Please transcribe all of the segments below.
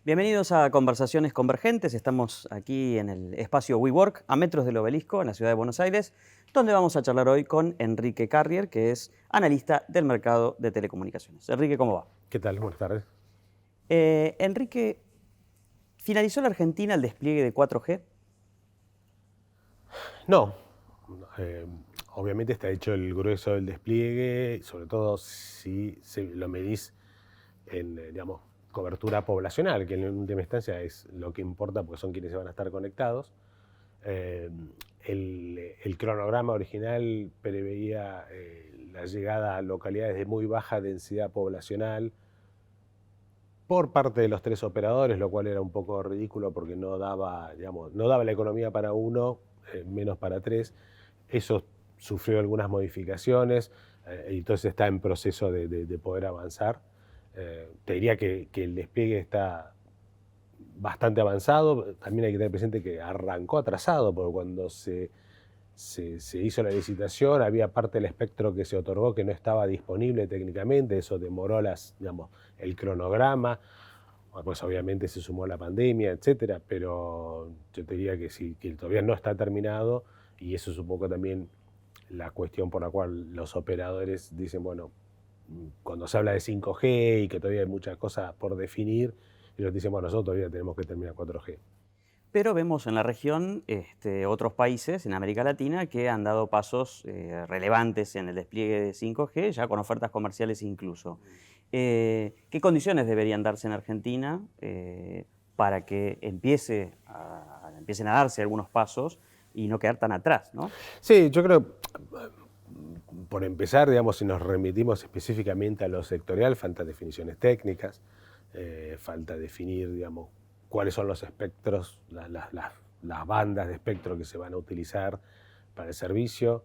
Bienvenidos a Conversaciones Convergentes. Estamos aquí en el espacio WeWork, a metros del Obelisco, en la ciudad de Buenos Aires, donde vamos a charlar hoy con Enrique Carrier, que es analista del mercado de telecomunicaciones. Enrique, ¿cómo va? ¿Qué tal? Buenas tardes. Enrique, ¿finalizó la Argentina el despliegue de 4G? No, eh, obviamente está hecho el grueso del despliegue, sobre todo si lo medís en, digamos, cobertura poblacional, que en última instancia es lo que importa porque son quienes se van a estar conectados. Eh, el cronograma original preveía la llegada a localidades de muy baja densidad poblacional por parte de los tres operadores, lo cual era un poco ridículo porque no daba, digamos, no daba la economía para uno, menos para tres. Eso sufrió algunas modificaciones y entonces está en proceso de poder avanzar. Te diría que el despliegue está bastante avanzado. También hay que tener presente que arrancó atrasado, porque cuando se hizo la licitación había parte del espectro que se otorgó que no estaba disponible técnicamente. Eso demoró digamos, el cronograma. Pues obviamente se sumó la pandemia, etcétera, pero yo te diría que sí, que todavía no está terminado, y eso es un poco también la cuestión por la cual los operadores dicen, bueno, cuando se habla de 5G y que todavía hay muchas cosas por definir, ellos dicen, bueno, nosotros todavía tenemos que terminar 4G. Pero vemos en la región otros países en América Latina que han dado pasos relevantes en el despliegue de 5G, ya con ofertas comerciales incluso. ¿Qué condiciones deberían darse en Argentina para que empiecen a darse algunos pasos y no quedar tan atrás, ¿no? Sí, yo creo, por empezar, digamos, si nos remitimos específicamente a lo sectorial, faltan definiciones técnicas, falta definir, digamos, cuáles son los espectros, las bandas de espectro que se van a utilizar para el servicio.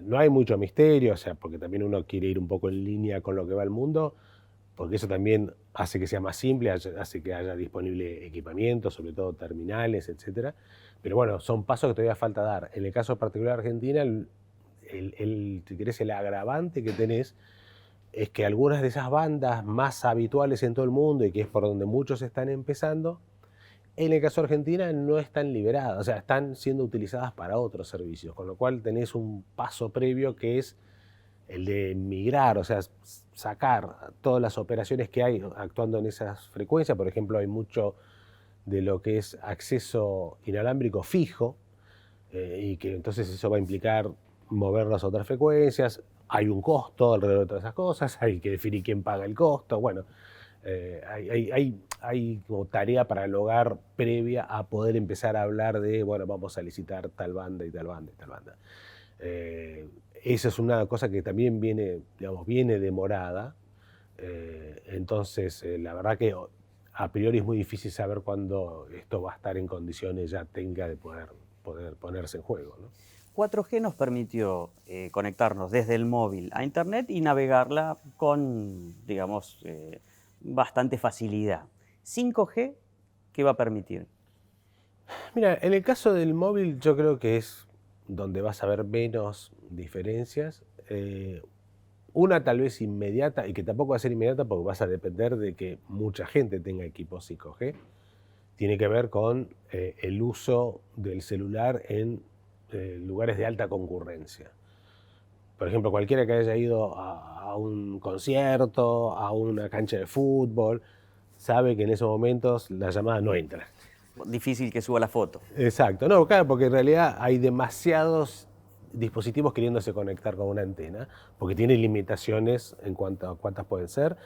No hay mucho misterio, o sea, porque también uno quiere ir un poco en línea con lo que va el mundo, porque eso también hace que sea más simple, hace que haya disponible equipamiento, sobre todo terminales, etcétera. Pero bueno, son pasos que todavía falta dar. En el caso particular de Argentina, si querés, el agravante que tenés es que algunas de esas bandas más habituales en todo el mundo y que es por donde muchos están empezando, en el caso de Argentina no están liberadas, o sea, están siendo utilizadas para otros servicios, con lo cual tenés un paso previo que es el de migrar, o sea, sacar todas las operaciones que hay actuando en esas frecuencias. Por ejemplo, hay mucho de lo que es acceso inalámbrico fijo, y que entonces eso va a implicar mover las otras frecuencias. Hay un costo alrededor de todas esas cosas, hay que definir quién paga el costo. Bueno, hay como tarea para el hogar previa a poder empezar a hablar de, bueno, vamos a licitar tal banda y tal banda y tal banda. Esa es una cosa que también viene, digamos, viene demorada. Entonces, la verdad que a priori es muy difícil saber cuándo esto va a estar en condiciones ya tenga de poder ponerse en juego, ¿no? 4G nos permitió conectarnos desde el móvil a Internet y navegarla con, digamos, bastante facilidad. 5G, ¿qué va a permitir? Mira, en el caso del móvil yo creo que es donde vas a ver menos diferencias. Una tal vez inmediata, y que tampoco va a ser inmediata porque vas a depender de que mucha gente tenga equipos 5G, tiene que ver con el uso del celular en lugares de alta concurrencia. Por ejemplo, cualquiera que haya ido a un concierto, a una cancha de fútbol, sabe que en esos momentos la llamada no entra. Difícil que suba la foto. Exacto, no, claro, porque en realidad hay demasiados dispositivos queriéndose conectar con una antena, porque tiene limitaciones en cuanto a cuántas pueden ser,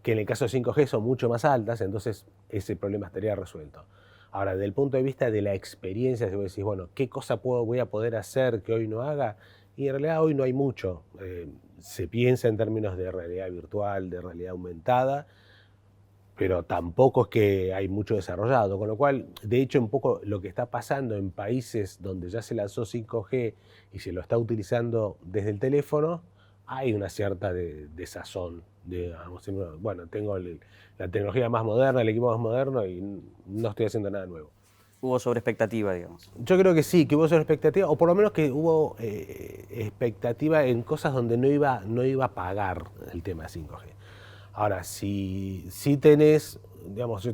que en el caso de 5G son mucho más altas, entonces ese problema estaría resuelto. Ahora, desde el punto de vista de la experiencia, si vos decís, bueno, ¿qué cosa voy a poder hacer que hoy no haga? Y en realidad hoy no hay mucho. Se piensa en términos de realidad virtual, de realidad aumentada, pero tampoco es que hay mucho desarrollado, con lo cual, de hecho, un poco lo que está pasando en países donde ya se lanzó 5G y se lo está utilizando desde el teléfono, hay una cierta desazón. Bueno, tengo la tecnología más moderna, el equipo más moderno y no estoy haciendo nada nuevo. Hubo sobreexpectativa, digamos. Yo creo que sí, que hubo expectativa, o por lo menos que hubo expectativa en cosas donde no iba a pagar el tema 5G. Ahora, si tenés, digamos,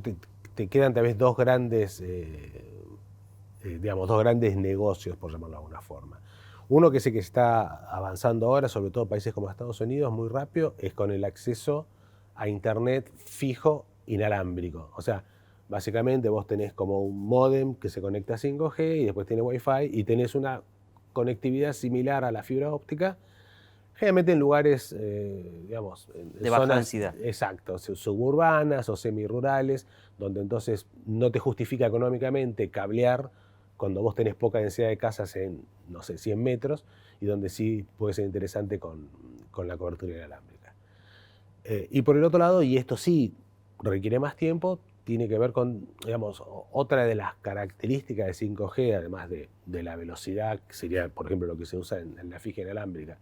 te quedan tal vez dos grandes negocios, por llamarlo de alguna forma. Uno que sé que está avanzando ahora, sobre todo países como Estados Unidos, muy rápido, es con el acceso a internet fijo inalámbrico. O sea, básicamente vos tenés como un módem que se conecta a 5G y después tiene Wi-Fi y tenés una conectividad similar a la fibra óptica, generalmente en lugares, de baja densidad. Exacto, suburbanas o semirurales, donde entonces no te justifica económicamente cablear cuando vos tenés poca densidad de casas en, no sé, 100 metros, y donde sí puede ser interesante con la cobertura inalámbrica. Y por el otro lado, y esto sí requiere más tiempo, tiene que ver con, digamos, otra de las características de 5G, además de la velocidad, que sería, por ejemplo, lo que se usa en la fija inalámbrica,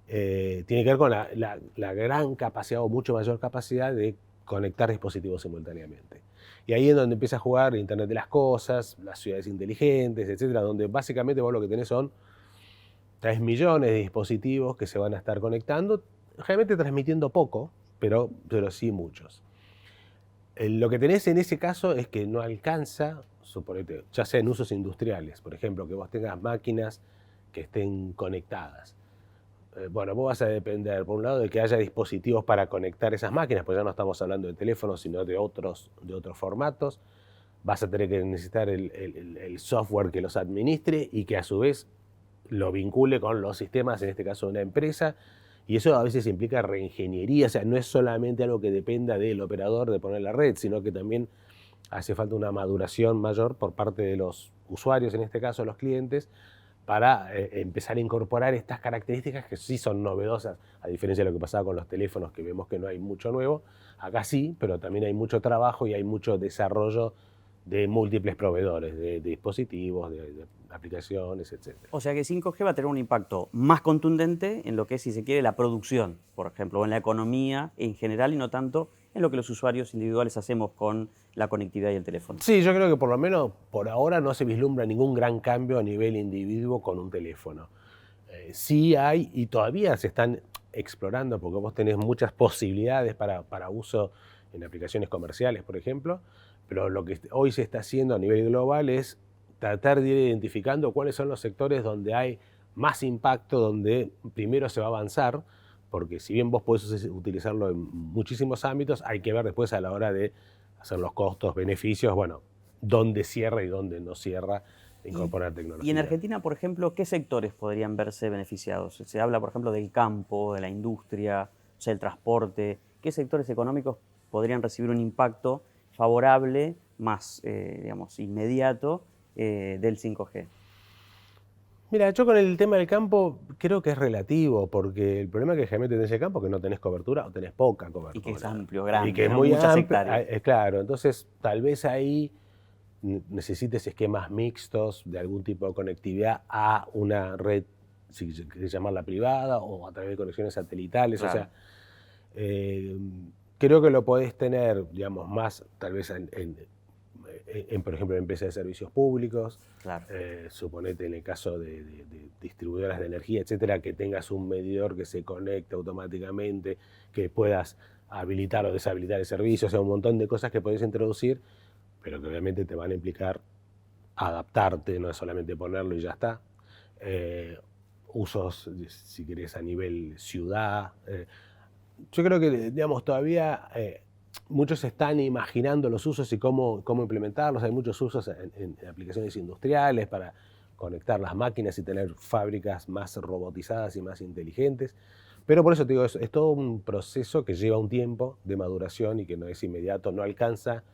tiene que ver con la gran capacidad o mucho mayor capacidad de conectar dispositivos simultáneamente. Y ahí es donde empieza a jugar Internet de las cosas, las ciudades inteligentes, etcétera, donde básicamente vos lo que tenés son 3 millones de dispositivos que se van a estar conectando, generalmente transmitiendo poco, pero sí muchos. Lo que tenés en ese caso es que no alcanza, suponete, ya sea en usos industriales, por ejemplo, que vos tengas máquinas que estén conectadas. Bueno, vos vas a depender, por un lado, de que haya dispositivos para conectar esas máquinas, pues ya no estamos hablando de teléfonos, sino de otros formatos. Vas a tener que necesitar el software que los administre y que a su vez lo vincule con los sistemas, en este caso de una empresa. Y eso a veces implica reingeniería, o sea, no es solamente algo que dependa del operador de poner la red, sino que también hace falta una maduración mayor por parte de los usuarios, en este caso los clientes, para empezar a incorporar estas características que sí son novedosas, a diferencia de lo que pasaba con los teléfonos, que vemos que no hay mucho nuevo. Acá sí, pero también hay mucho trabajo y hay mucho desarrollo de múltiples proveedores, de dispositivos, de aplicaciones, etc. O sea que 5G va a tener un impacto más contundente en lo que es, si se quiere, la producción, por ejemplo, o en la economía en general y no tanto en lo que los usuarios individuales hacemos con la conectividad y el teléfono. Sí, yo creo que por lo menos por ahora no se vislumbra ningún gran cambio a nivel individuo con un teléfono. Sí hay, y todavía se están explorando, porque vos tenés muchas posibilidades para uso en aplicaciones comerciales, por ejemplo, pero lo que hoy se está haciendo a nivel global es tratar de ir identificando cuáles son los sectores donde hay más impacto, donde primero se va a avanzar, porque si bien vos podés utilizarlo en muchísimos ámbitos, hay que ver después a la hora de hacer los costos, beneficios, bueno, dónde cierra y dónde no cierra incorporar tecnología. Y en Argentina, por ejemplo, ¿qué sectores podrían verse beneficiados? Se habla, por ejemplo, del campo, de la industria, o sea, el transporte. ¿Qué sectores económicos podrían recibir un impacto favorable, más, digamos, inmediato del 5G? Mira, yo con el tema del campo creo que es relativo, porque el problema que generalmente tenés en el campo es que no tenés cobertura o tenés poca cobertura. Y que es amplio, grande, y que es ¿no? muy Muchas amplio. hectáreas. Claro, entonces tal vez ahí necesites esquemas mixtos de algún tipo de conectividad a una red, si querés llamarla privada, o a través de conexiones satelitales. Claro. O sea, creo que lo podés tener, digamos, más tal vez por ejemplo, en empresas de servicios públicos. Claro. Suponete en el caso de distribuidoras de energía, etcétera, que tengas un medidor que se conecte automáticamente, que puedas habilitar o deshabilitar el servicio, o sea, un montón de cosas que podés introducir, pero que obviamente te van a implicar adaptarte, no es solamente ponerlo y ya está. Usos, si querés, a nivel ciudad. Yo creo que, digamos, todavía muchos están imaginando los usos y cómo implementarlos. Hay muchos usos en aplicaciones industriales para conectar las máquinas y tener fábricas más robotizadas y más inteligentes. Pero por eso te digo, es todo un proceso que lleva un tiempo de maduración y que no es inmediato, no alcanza.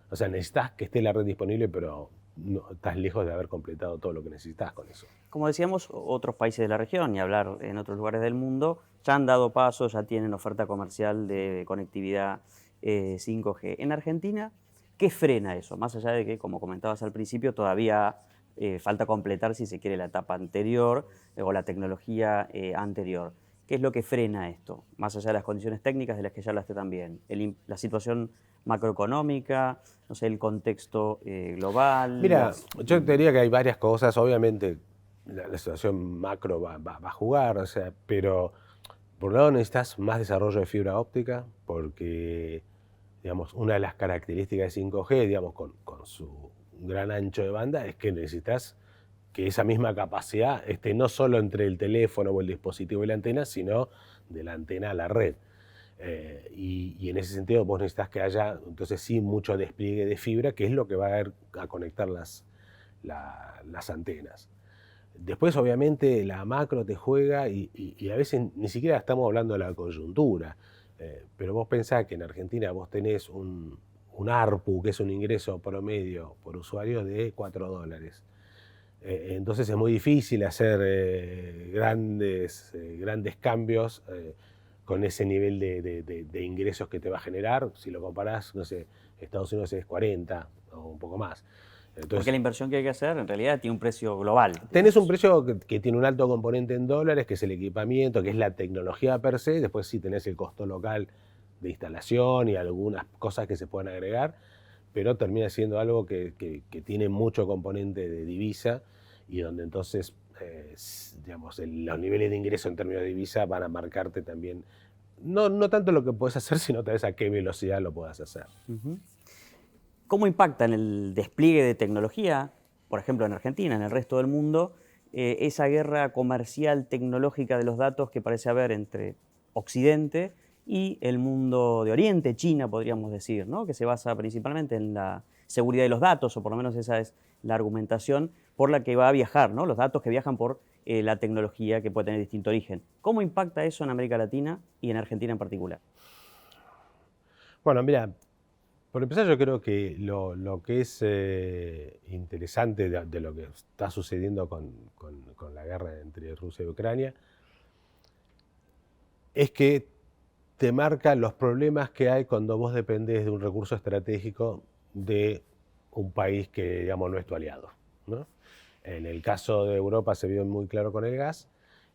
O sea, necesitas que esté la red disponible, pero no, estás lejos de haber completado todo lo que necesitas con eso. Como decíamos, otros países de la región, y hablar en otros lugares del mundo, ya han dado pasos, ya tienen oferta comercial de conectividad 5G. En Argentina, ¿qué frena eso? Más allá de que, como comentabas al principio, todavía falta completar, si se quiere, la etapa anterior o la tecnología anterior. ¿Qué es lo que frena esto? Más allá de las condiciones técnicas de las que ya hablaste también. La situación macroeconómica, no sé, el contexto global. Mira, yo te diría que hay varias cosas. Obviamente la situación macro va a jugar, o sea, pero por un lado necesitas más desarrollo de fibra óptica, porque digamos, una de las características de 5G, digamos, con su gran ancho de banda, es que necesitas que esa misma capacidad esté no solo entre el teléfono o el dispositivo y la antena, sino de la antena a la red. Y en ese sentido vos necesitas que haya, entonces sí, mucho despliegue de fibra, que es lo que va a conectar las antenas. Después, obviamente, la macro te juega y a veces ni siquiera estamos hablando de la coyuntura, pero vos pensás que en Argentina vos tenés un ARPU, que es un ingreso promedio por usuario de $4. Entonces es muy difícil hacer grandes cambios con ese nivel de ingresos que te va a generar. Si lo comparás, no sé, Estados Unidos es 40 o un poco más. Entonces, porque la inversión que hay que hacer en realidad tiene un precio global. Tenés un precio que tiene un alto componente en dólares, que es el equipamiento, que es la tecnología per se. Después sí tenés el costo local de instalación y algunas cosas que se pueden agregar, pero termina siendo algo que tiene mucho componente de divisa y donde entonces, digamos, los niveles de ingreso en términos de divisa van a marcarte también, no tanto lo que puedes hacer, sino tal vez a qué velocidad lo puedas hacer. ¿Cómo impacta en el despliegue de tecnología, por ejemplo en Argentina, en el resto del mundo, esa guerra comercial tecnológica de los datos que parece haber entre Occidente y el mundo de Oriente, China podríamos decir, ¿no? Que se basa principalmente en la seguridad de los datos, o por lo menos esa es la argumentación por la que va a viajar, ¿no? Los datos que viajan por la tecnología que puede tener distinto origen. ¿Cómo impacta eso en América Latina y en Argentina en particular? Bueno, mira, por empezar, yo creo que lo que es interesante de lo que está sucediendo con la guerra entre Rusia y Ucrania es que te marca los problemas que hay cuando vos dependés de un recurso estratégico de un país que, digamos, no es tu aliado, ¿no? En el caso de Europa se vio muy claro con el gas,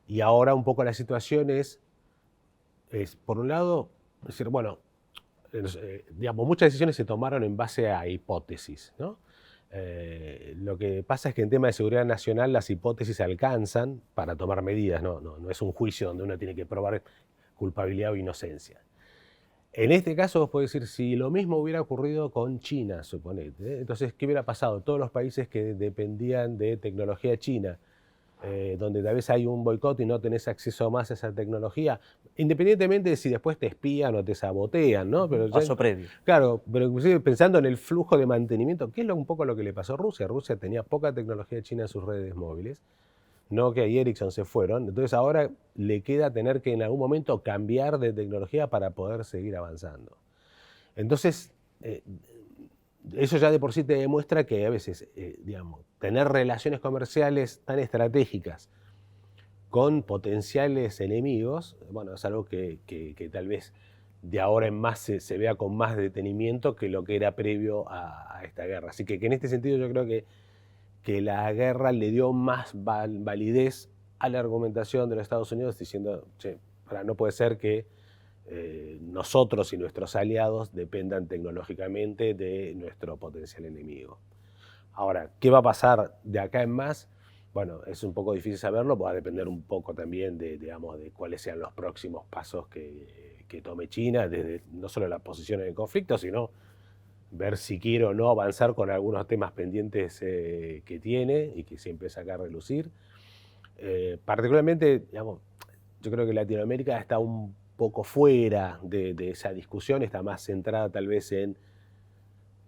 y ahora un poco la situación es por un lado, decir, bueno, digamos, muchas decisiones se tomaron en base a hipótesis, ¿no? Lo que pasa es que en tema de seguridad nacional las hipótesis alcanzan para tomar medidas, no es un juicio donde uno tiene que probar culpabilidad o inocencia. En este caso vos podés decir, si lo mismo hubiera ocurrido con China, suponete, entonces, ¿qué hubiera pasado? Todos los países que dependían de tecnología china, donde tal vez hay un boicot y no tenés acceso más a esa tecnología, independientemente de si después te espían o te sabotean, ¿no? Pero Paso previo. Claro, pero inclusive pensando en el flujo de mantenimiento, que es un poco lo que le pasó a Rusia. Rusia tenía poca tecnología china en sus redes móviles, Nokia y Ericsson se fueron, entonces ahora le queda tener que en algún momento cambiar de tecnología para poder seguir avanzando. Entonces, eso ya de por sí te demuestra que a veces, digamos, tener relaciones comerciales tan estratégicas con potenciales enemigos, bueno, es algo que tal vez de ahora en más se vea con más detenimiento que lo que era previo a esta guerra. Así que en este sentido yo creo que la guerra le dio más validez a la argumentación de los Estados Unidos diciendo, che, no puede ser que nosotros y nuestros aliados dependan tecnológicamente de nuestro potencial enemigo. Ahora, ¿qué va a pasar de acá en más? Bueno, es un poco difícil saberlo, va a depender un poco también digamos, de cuáles sean los próximos pasos que tome China, desde no solo la posición en el conflicto, sino ver si quiere o no avanzar con algunos temas pendientes que tiene y que siempre saca a relucir. Particularmente, digamos, yo creo que Latinoamérica está un poco fuera de esa discusión, está más centrada tal vez en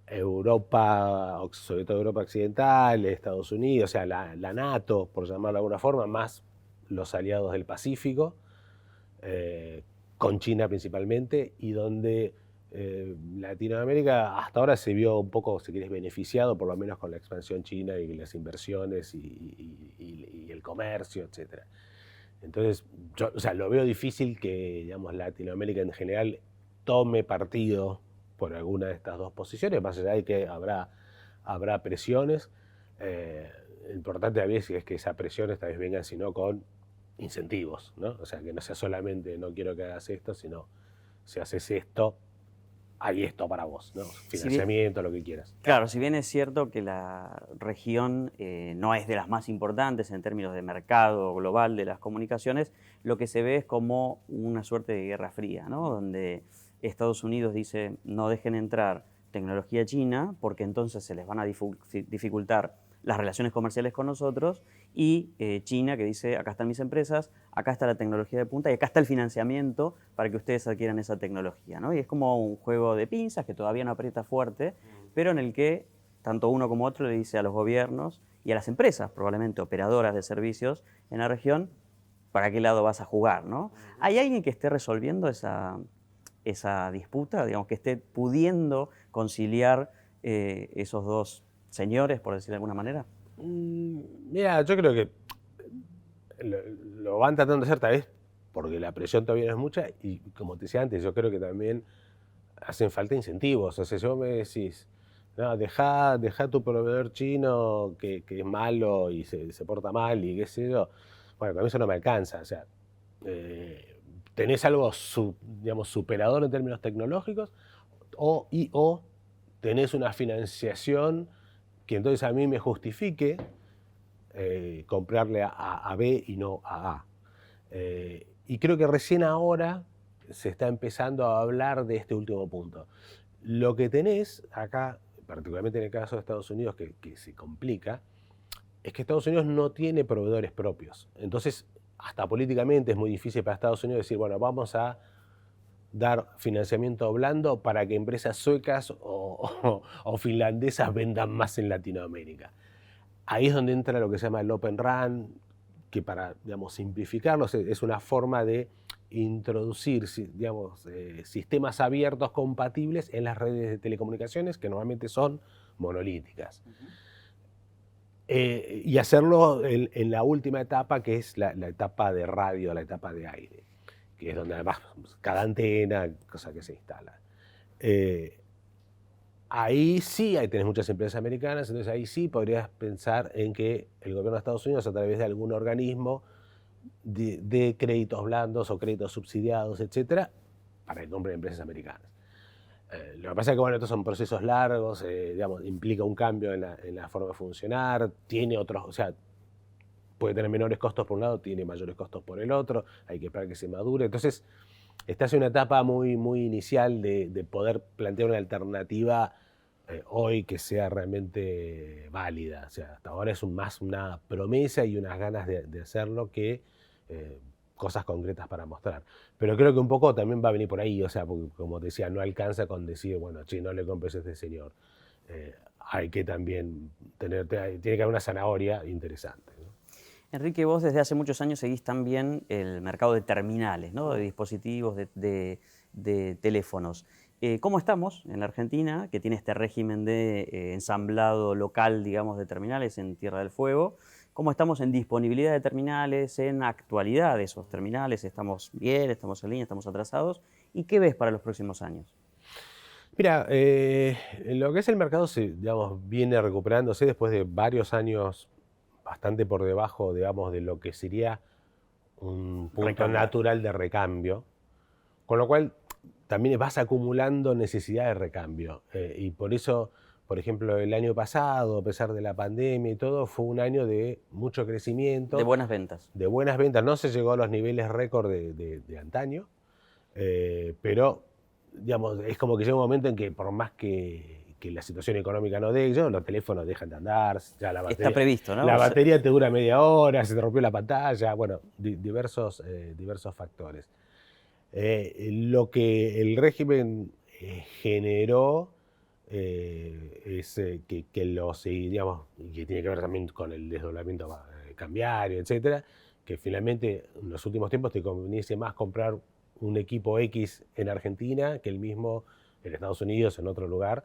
Europa, sobre todo Europa Occidental, Estados Unidos, o sea, la NATO, por llamarlo de alguna forma, más los aliados del Pacífico, con China principalmente, y donde Latinoamérica hasta ahora se vio un poco, si querés, beneficiado, por lo menos con la expansión china y las inversiones y el comercio, etc. Entonces, yo, o sea, lo veo difícil que, digamos, Latinoamérica en general tome partido por alguna de estas dos posiciones, más allá de que habrá presiones. Lo importante a veces es que esas presiones esta vez vengan sino con incentivos, ¿no? O sea, que no sea solamente no quiero que hagas esto, sino si haces esto, hay esto para vos, ¿no? Financiamiento, lo que quieras. Claro, si bien es cierto que la región no es de las más importantes en términos de mercado global de las comunicaciones, lo que se ve es como una suerte de guerra fría, ¿no? Donde Estados Unidos dice no dejen entrar tecnología china porque entonces se les van a dificultar las relaciones comerciales con nosotros, y China que dice acá están mis empresas, acá está la tecnología de punta y acá está el financiamiento para que ustedes adquieran esa tecnología, ¿no? Y es como un juego de pinzas que todavía no aprieta fuerte, pero en el que tanto uno como otro le dice a los gobiernos y a las empresas, probablemente operadoras de servicios en la región, para qué lado vas a jugar, ¿no? ¿Hay alguien que esté resolviendo esa disputa, digamos, que esté pudiendo conciliar esos dos señores, por decirlo de alguna manera? Mira, yo creo que lo van tratando de hacer tal vez porque la presión todavía no es mucha y como te decía antes, yo creo que también hacen falta incentivos. O sea, si vos me decís, no, deja tu proveedor chino que es malo y se porta mal y qué sé yo, bueno, con eso no me alcanza. O sea, tenés algo digamos, superador en términos tecnológicos o tenés una financiación que entonces a mí me justifique comprarle a B y no a A. Y creo que recién ahora se está empezando a hablar de este último punto. Lo que tenés acá, particularmente en el caso de Estados Unidos, que se complica, es que Estados Unidos no tiene proveedores propios. Entonces, hasta políticamente es muy difícil para Estados Unidos decir, bueno, vamos a dar financiamiento blando para que empresas suecas o finlandesas vendan más en Latinoamérica. Ahí es donde entra lo que se llama el Open RAN, que para, digamos, simplificarlo es una forma de introducir, digamos, sistemas abiertos compatibles en las redes de telecomunicaciones que normalmente son monolíticas. Y hacerlo en la última etapa, que es la etapa de radio, la etapa de aire, que es donde además cada antena, cosa que se instala. Ahí sí tenés muchas empresas americanas, entonces ahí sí podrías pensar en que el gobierno de Estados Unidos, a través de algún organismo, de créditos blandos o créditos subsidiados, etcétera, para que compren empresas americanas. Lo que pasa es que bueno, estos son procesos largos, digamos, implica un cambio en la forma de funcionar, tiene otros, o sea, puede tener menores costos por un lado, tiene mayores costos por el otro, hay que esperar que se madure. Entonces, estás en una etapa muy, muy inicial de poder plantear una alternativa hoy que sea realmente válida. O sea, hasta ahora es más una promesa y unas ganas de hacerlo que cosas concretas para mostrar. Pero creo que un poco también va a venir por ahí, o sea, porque como te decía, no alcanza con decir, bueno, che, no le compres a este señor. Hay que también tiene que haber una zanahoria interesante, ¿no? Enrique, vos desde hace muchos años seguís también el mercado de terminales, ¿no? De dispositivos, de teléfonos. ¿Cómo estamos en la Argentina, que tiene este régimen de ensamblado local, digamos, de terminales en Tierra del Fuego? ¿Cómo estamos en disponibilidad de terminales, en actualidad de esos terminales? ¿Estamos bien, estamos en línea, estamos atrasados? ¿Y qué ves para los próximos años? Mira, lo que es el mercado digamos, viene recuperándose después de varios años bastante por debajo, digamos, de lo que sería un punto natural de recambio, con lo cual también vas acumulando necesidad de recambio. Y por eso, por ejemplo, el año pasado, a pesar de la pandemia y todo, fue un año de mucho crecimiento. De buenas ventas. De buenas ventas. No se llegó a los niveles récord de antaño, pero digamos, es como que llega un momento en que por más que la situación económica no dé, los teléfonos dejan de andar, ya la batería, está previsto, ¿no? La batería te dura media hora, se te rompió la pantalla, bueno, diversos factores. Lo que el régimen generó es que digamos, y que tiene que ver también con el desdoblamiento cambiario, etcétera, que finalmente en los últimos tiempos te conveniese más comprar un equipo X en Argentina que el mismo en Estados Unidos, en otro lugar,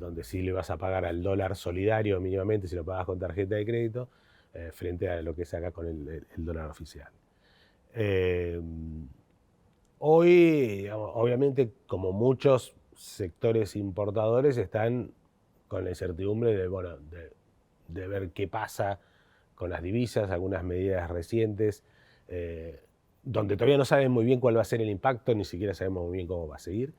donde sí le vas a pagar al dólar solidario mínimamente si lo pagas con tarjeta de crédito, frente a lo que es acá con el dólar oficial. Hoy, digamos, obviamente, como muchos sectores importadores, están con la incertidumbre de ver qué pasa con las divisas, algunas medidas recientes, donde todavía no saben muy bien cuál va a ser el impacto, ni siquiera sabemos muy bien cómo va a seguir,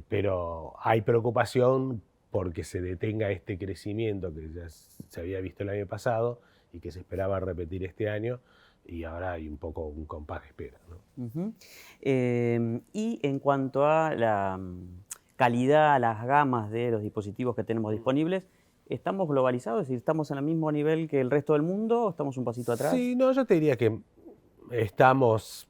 pero hay preocupación porque se detenga este crecimiento que ya se había visto el año pasado y que se esperaba repetir este año, y ahora hay un poco un compás de espera, ¿no? Ujú. Y en cuanto a la calidad, las gamas de los dispositivos que tenemos disponibles, ¿estamos globalizados? Es decir, ¿estamos en el mismo nivel que el resto del mundo o estamos un pasito atrás? Sí, no, yo te diría que estamos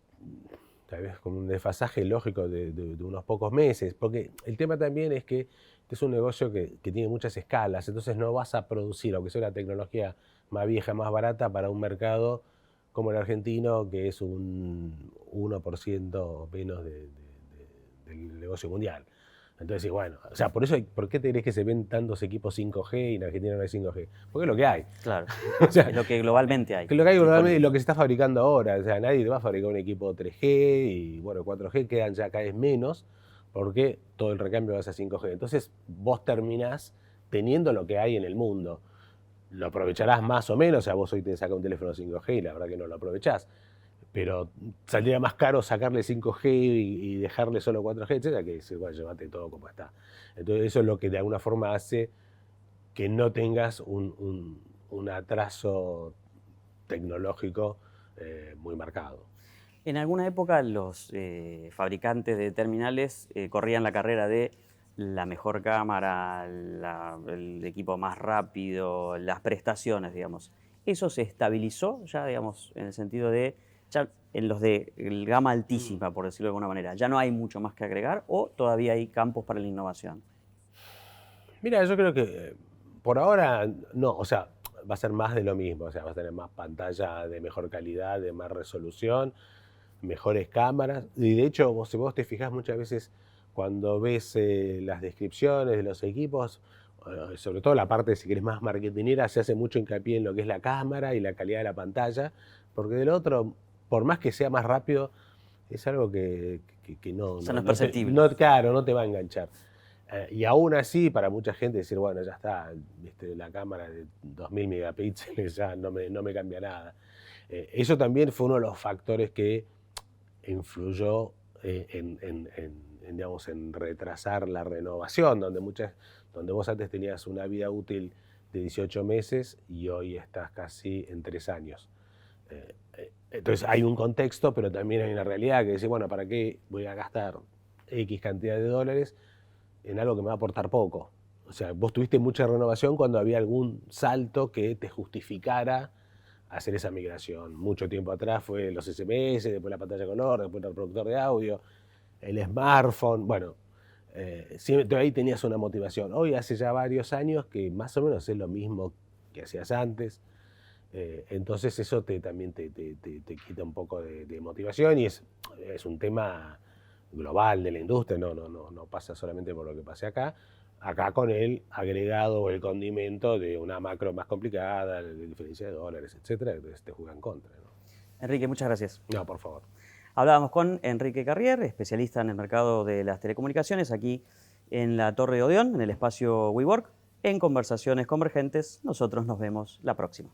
tal vez con un desfasaje lógico de unos pocos meses, porque el tema también es que este es un negocio que tiene muchas escalas, entonces no vas a producir, aunque sea una tecnología más vieja, más barata, para un mercado como el argentino, que es un 1% menos del negocio mundial. Entonces, bueno, o sea, por eso, ¿por qué te crees que se ven tantos equipos 5G y en Argentina no hay 5G? Porque es lo que hay. Claro, O sea, es lo que globalmente hay. que lo que hay globalmente es disponible. lo que se está fabricando ahora. O sea, nadie te va a fabricar un equipo 3G y, bueno, 4G quedan ya cada vez menos porque todo el recambio va a ser 5G. Entonces, vos terminás teniendo lo que hay en el mundo. Lo aprovecharás más o menos, o sea, vos hoy te sacas un teléfono 5G y la verdad que no lo aprovechás. Pero saldría más caro sacarle 5G y dejarle solo 4G, etcétera, que decir, bueno, llévate todo como está. Entonces, eso es lo que de alguna forma hace que no tengas un atraso tecnológico muy marcado. En alguna época los fabricantes de terminales corrían la carrera de la mejor cámara, el equipo más rápido, las prestaciones, digamos. ¿Eso se estabilizó ya, digamos, en el sentido de, ya en los de gama altísima, por decirlo de alguna manera, ya no hay mucho más que agregar o todavía hay campos para la innovación? Mira, yo creo que por ahora no, o sea, va a ser más de lo mismo, o sea, vas a tener más pantalla de mejor calidad, de más resolución, mejores cámaras. Y de hecho, si vos te fijás muchas veces cuando ves las descripciones de los equipos, sobre todo la parte, si querés, más marketinera, se hace mucho hincapié en lo que es la cámara y la calidad de la pantalla, porque del otro, por más que sea más rápido, es algo que no, Eso no es perceptible. claro, no te va a enganchar. Y aún así, para mucha gente decir, bueno, ya está, la cámara de 2000 megapíxeles ya no me cambia nada. Eso también fue uno de los factores que influyó digamos, en retrasar la renovación, donde vos antes tenías una vida útil de 18 meses y hoy estás casi en 3 años. Entonces hay un contexto, pero también hay una realidad que dice, bueno, ¿para qué voy a gastar X cantidad de dólares en algo que me va a aportar poco? O sea, vos tuviste mucha renovación cuando había algún salto que te justificara hacer esa migración. Mucho tiempo atrás fue los SMS, después la pantalla color, después el reproductor de audio, el smartphone, bueno, siempre ahí tenías una motivación. Hoy hace ya varios años que más o menos es lo mismo que hacías antes. Entonces eso también te quita un poco de motivación y es un tema global de la industria, no pasa solamente por lo que pase acá. Acá con el agregado o el condimento de una macro más complicada, de diferencia de dólares, etcétera, entonces te juega en contra, ¿no? Enrique, muchas gracias. No, por favor. Hablábamos con Enrique Carrier, especialista en el mercado de las telecomunicaciones, aquí en la Torre de Odeón, en el espacio WeWork, en Conversaciones Convergentes. Nosotros nos vemos la próxima.